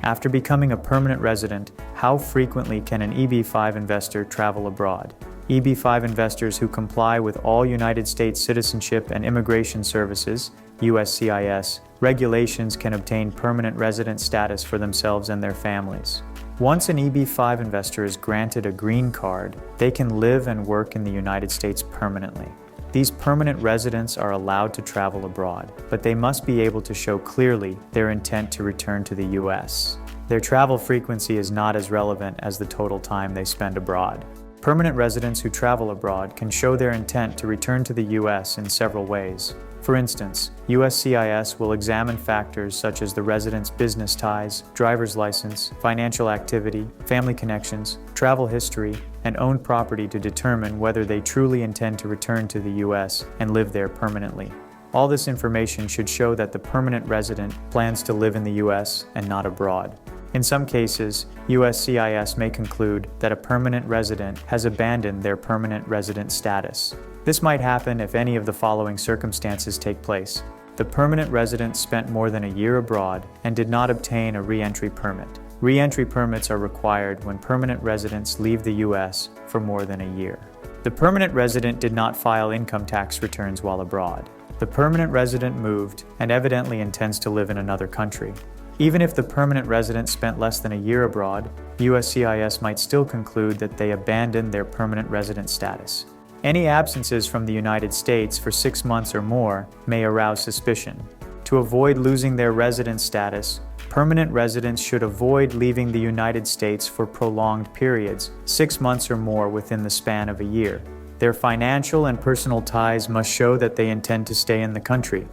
After becoming a permanent resident, how frequently can an EB-5 investor travel abroad? EB-5 investors who comply with all United States Citizenship and Immigration Services (USCIS) regulations can obtain permanent resident status for themselves and their families. Once an EB-5 investor is granted a green card, they can live and work in the United States permanently. These permanent residents are allowed to travel abroad, but they must be able to show clearly their intent to return to the U.S. Their travel frequency is not as relevant as the total time they spend abroad. Permanent residents who travel abroad can show their intent to return to the U.S. in several ways. For instance, USCIS will examine factors such as the resident's business ties, driver's license, financial activity, family connections, travel history, and owned property to determine whether they truly intend to return to the U.S. and live there permanently. All this information should show that the permanent resident plans to live in the U.S. and not abroad. In some cases, USCIS may conclude that a permanent resident has abandoned their permanent resident status. This might happen if any of the following circumstances take place. The permanent resident spent more than a year abroad and did not obtain a re-entry permit. Re-entry permits are required when permanent residents leave the U.S. for more than a year. The permanent resident did not file income tax returns while abroad. The permanent resident moved and evidently intends to live in another country. Even if the permanent resident spent less than a year abroad, USCIS might still conclude that they abandoned their permanent resident status. Any absences from the United States for 6 months or more may arouse suspicion. To avoid losing their resident status, permanent residents should avoid leaving the United States for prolonged periods, 6 months or more within the span of a year. Their financial and personal ties must show that they intend to stay in the country.